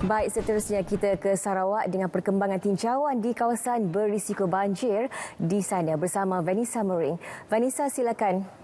Baik, seterusnya kita ke Sarawak dengan perkembangan tinjauan di kawasan berisiko banjir di sana bersama Vanessa Mering. Vanessa, silakan.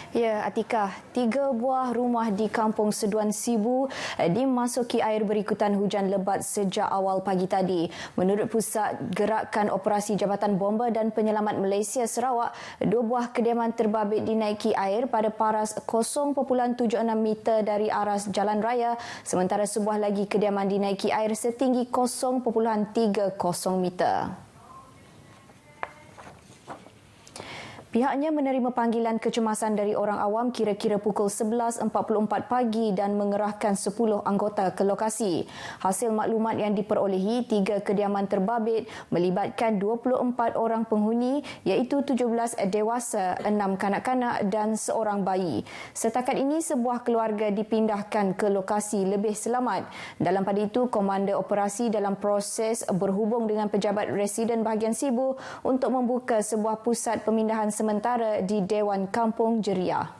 Ya, Atikah, 3 buah rumah di Kampung Seduan Sibu dimasuki air berikutan hujan lebat sejak awal pagi tadi. Menurut Pusat Gerakan Operasi Jabatan Bomba dan Penyelamat Malaysia Sarawak, 2 buah kediaman terbabit dinaiki air pada paras 0.76 meter dari aras jalan raya, sementara sebuah lagi kediaman dinaiki air setinggi 0.30 meter. Pihaknya menerima panggilan kecemasan dari orang awam kira-kira pukul 11.44 pagi dan mengerahkan 10 anggota ke lokasi. Hasil maklumat yang diperolehi, 3 kediaman terbabit melibatkan 24 orang penghuni iaitu 17 dewasa, 6 kanak-kanak dan seorang bayi. Setakat ini, sebuah keluarga dipindahkan ke lokasi lebih selamat. Dalam pada itu, Komander Operasi dalam proses berhubung dengan pejabat residen bahagian Sibu untuk membuka sebuah pusat pemindahan sementara di Dewan Kampung Jeria.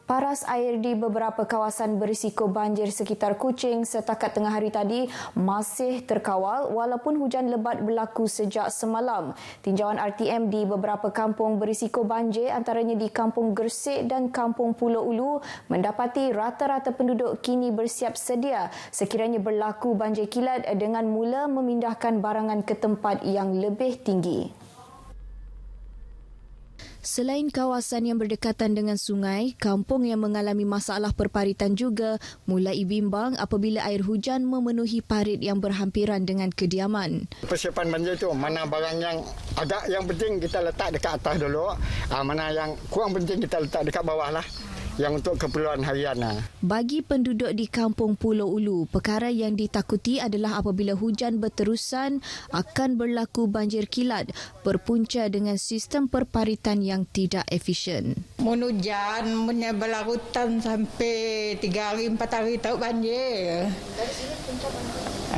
Paras air di beberapa kawasan berisiko banjir sekitar Kuching setakat tengah hari tadi masih terkawal walaupun hujan lebat berlaku sejak semalam. Tinjauan RTM di beberapa kampung berisiko banjir antaranya di Kampung Gersik dan Kampung Pulau Ulu mendapati rata-rata penduduk kini bersiap sedia sekiranya berlaku banjir kilat dengan mula memindahkan barangan ke tempat yang lebih tinggi. Selain kawasan yang berdekatan dengan sungai, kampung yang mengalami masalah perparitan juga mulai bimbang apabila air hujan memenuhi parit yang berhampiran dengan kediaman. Persiapan banjir itu, mana barang yang agak yang penting kita letak dekat atas dulu, mana yang kurang penting kita letak dekat bawah lah. Yang untuk keperluan harian. Bagi penduduk di Kampung Pulau Ulu, perkara yang ditakuti adalah apabila hujan berterusan akan berlaku banjir kilat berpunca dengan sistem perparitan yang tidak efisien. Hujan berlarutan sampai 3 hari 4 hari tahu banjir.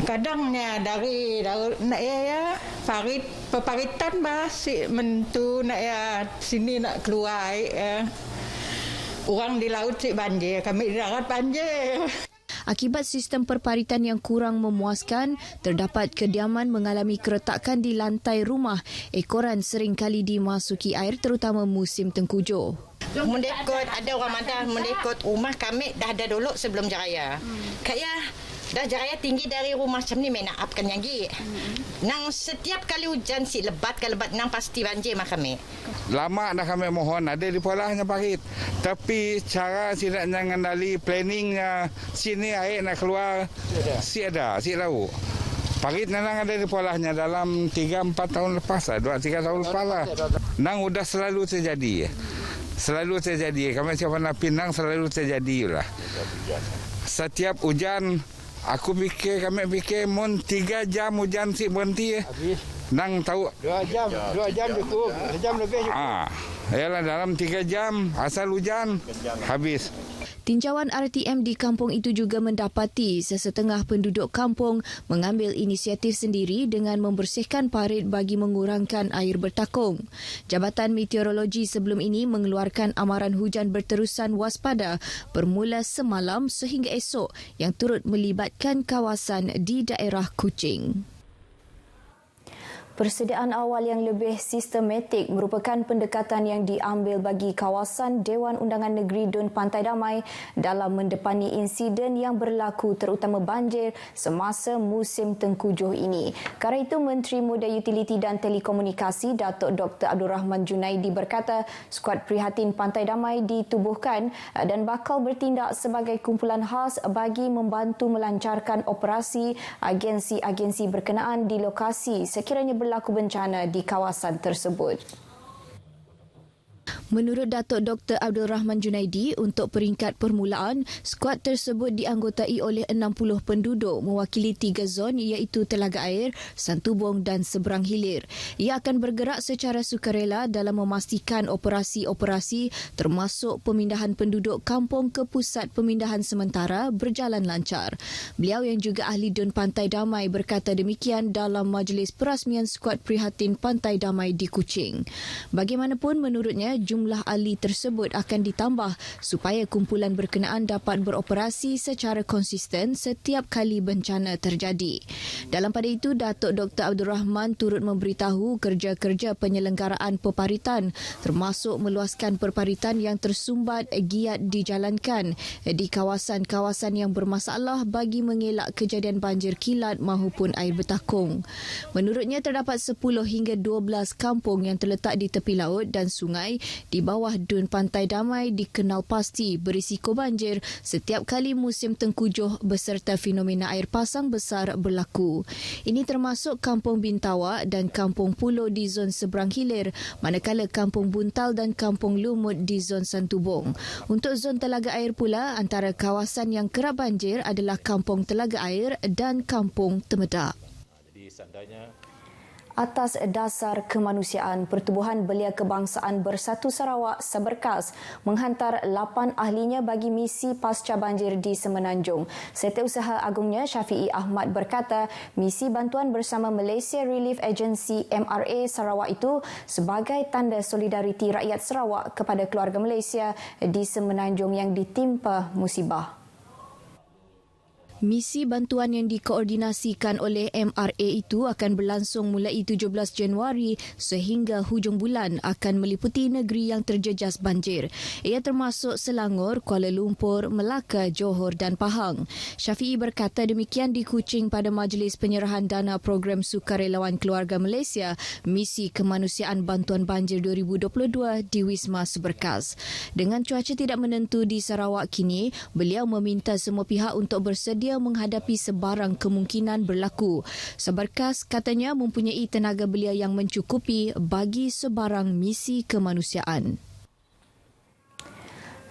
Kadangnya dari nak ya parit perparitan basi mentu nak ya sini nak keluar ya. Orang di laut si banjir, kami di darat banjir. Akibat sistem perparitan yang kurang memuaskan, terdapat kediaman mengalami keretakan di lantai rumah. Ekoran seringkali dimasuki air terutama musim tengkujuh. Mendekut, ada orang madah mendekut rumah kami dah ada dulu sebelum jaraya. Kayak dah jaraya tinggi dari rumah macam ni nak upkan lagi. Nang setiap kali hujan si lebat ke lebat nang pasti banjir mak kami. Lama dah kami mohon ada di polahnya parit. Tapi cara tidak mengendali planningnya sini air nak keluar si laut. Parit nang ada di polahnya dalam 3-4 tahun lepas lah, 2-3 tahun lepas lah. Nang sudah selalu terjadi. Selalu terjadi. Kami siapa nak pinang selalu terjadi lah. Setiap hujan kami fikir mun 3 jam hujan si berhenti. Nang tahu 2 jam cukup. 2 jam lebih cukup. Yalah dalam 3 jam asal hujan habis. Tinjauan RTM di kampung itu juga mendapati sesetengah penduduk kampung mengambil inisiatif sendiri dengan membersihkan parit bagi mengurangkan air bertakung. Jabatan Meteorologi sebelum ini mengeluarkan amaran hujan berterusan waspada bermula semalam sehingga esok yang turut melibatkan kawasan di daerah Kuching. Persediaan awal yang lebih sistematik merupakan pendekatan yang diambil bagi kawasan Dewan Undangan Negeri Dun Pantai Damai dalam mendepani insiden yang berlaku terutama banjir semasa musim tengkujuh ini. Kerana itu, Menteri Muda Utiliti dan Telekomunikasi Datuk Dr. Abdul Rahman Junaidi berkata skuad prihatin Pantai Damai ditubuhkan dan bakal bertindak sebagai kumpulan khas bagi membantu melancarkan operasi agensi-agensi berkenaan di lokasi sekiranya berlaku bencana di kawasan tersebut. Menurut Datuk Dr. Abdul Rahman Junaidi, untuk peringkat permulaan, skuad tersebut dianggotai oleh 60 penduduk mewakili 3 zon iaitu Telaga Air, Santubong dan Seberang Hilir. Ia akan bergerak secara sukarela dalam memastikan operasi-operasi termasuk pemindahan penduduk kampung ke pusat pemindahan sementara berjalan lancar. Beliau yang juga ahli Dun Pantai Damai berkata demikian dalam majlis perasmian skuad prihatin Pantai Damai di Kuching. Bagaimanapun menurutnya, jumlah jumlah ahli tersebut akan ditambah supaya kumpulan berkenaan dapat beroperasi secara konsisten setiap kali bencana terjadi. Dalam pada itu, Datuk Dr. Abdul Rahman turut memberitahu kerja-kerja penyelenggaraan perparitan termasuk meluaskan perparitan yang tersumbat giat dijalankan di kawasan-kawasan yang bermasalah bagi mengelak kejadian banjir kilat maupun air bertakung. Menurutnya, terdapat 10 hingga 12 kampung yang terletak di tepi laut dan sungai di bawah dun Pantai Damai dikenal pasti berisiko banjir setiap kali musim tengkujuh beserta fenomena air pasang besar berlaku. Ini termasuk Kampung Bintawa dan Kampung Pulo di zon seberang hilir, manakala Kampung Buntal dan Kampung Lumut di zon Santubong. Untuk zon telaga air pula, antara kawasan yang kerap banjir adalah Kampung Telaga Air dan Kampung Temedak. Atas dasar kemanusiaan, Pertubuhan Belia Kebangsaan Bersatu Sarawak Saberkas menghantar 8 ahlinya bagi misi pasca banjir di Semenanjung. Setiausaha Agungnya Syafiee Ahmad berkata, misi bantuan bersama Malaysia Relief Agency MRA Sarawak itu sebagai tanda solidariti rakyat Sarawak kepada keluarga Malaysia di Semenanjung yang ditimpa musibah. Misi bantuan yang dikoordinasikan oleh MRA itu akan berlangsung mulai 17 Januari sehingga hujung bulan, akan meliputi negeri yang terjejas banjir. Ia termasuk Selangor, Kuala Lumpur, Melaka, Johor dan Pahang. Syafiee berkata demikian di Kuching pada Majlis Penyerahan Dana Program Sukarelawan Keluarga Malaysia Misi Kemanusiaan Bantuan Banjir 2022 di Wisma Saberkas. Dengan cuaca tidak menentu di Sarawak kini, beliau meminta semua pihak untuk bersedia menghadapi sebarang kemungkinan berlaku. Saberkas katanya mempunyai tenaga belia yang mencukupi bagi sebarang misi kemanusiaan.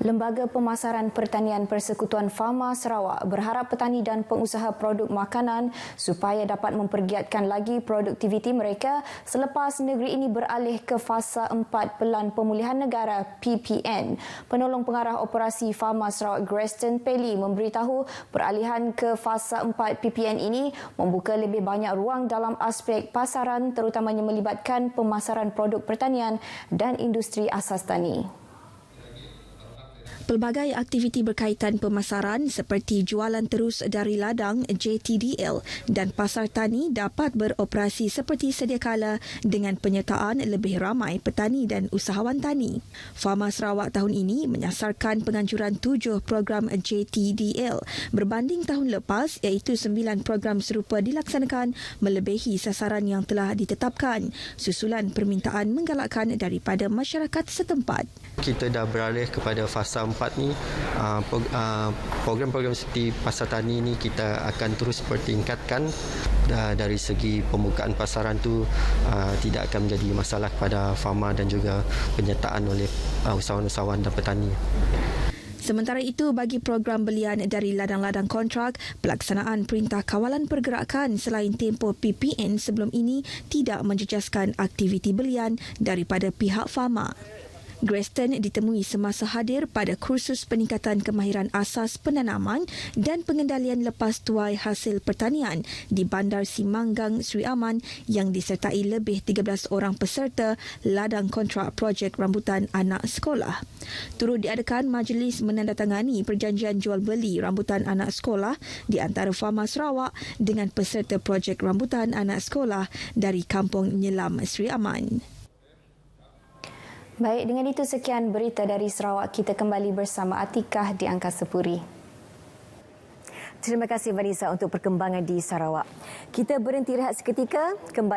Lembaga Pemasaran Pertanian Persekutuan Fama Sarawak berharap petani dan pengusaha produk makanan supaya dapat mempergiatkan lagi produktiviti mereka selepas negeri ini beralih ke fasa 4 Pelan Pemulihan Negara PPN. Penolong Pengarah Operasi Fama Sarawak Greston Peli memberitahu peralihan ke fasa 4 PPN ini membuka lebih banyak ruang dalam aspek pasaran, terutamanya melibatkan pemasaran produk pertanian dan industri asas tani. Pelbagai aktiviti berkaitan pemasaran seperti jualan terus dari ladang JTDL dan pasar tani dapat beroperasi seperti sedia kala dengan penyertaan lebih ramai petani dan usahawan tani. Fama Sarawak tahun ini menyasarkan penganjuran 7 program JTDL berbanding tahun lepas, iaitu 9 program serupa dilaksanakan melebihi sasaran yang telah ditetapkan susulan permintaan menggalakkan daripada masyarakat setempat. Kita dah beralih kepada fasa 4 ni. Program-program seperti pasar tani ni kita akan terus pertingkatkan. Dari segi pembukaan pasaran tu tidak akan menjadi masalah kepada farma dan juga penyertaan oleh usahawan-usahawan dan petani. Sementara itu, bagi program belian dari ladang-ladang kontrak, pelaksanaan Perintah Kawalan Pergerakan selain tempoh PPN sebelum ini tidak menjejaskan aktiviti belian daripada pihak farma. Greston ditemui semasa hadir pada kursus peningkatan kemahiran asas penanaman dan pengendalian lepas tuai hasil pertanian di Bandar Simanggang Sri Aman yang disertai lebih 13 orang peserta ladang kontrak projek rambutan anak sekolah. Turut diadakan majlis menandatangani perjanjian jual beli rambutan anak sekolah di antara Fama Sarawak dengan peserta projek rambutan anak sekolah dari Kampung Nyelam Sri Aman. Baik, dengan itu sekian berita dari Sarawak. Kita kembali bersama Atikah di Angkasa Puri. Terima kasih Vanessa untuk perkembangan di Sarawak. Kita berhenti rehat seketika. Kembali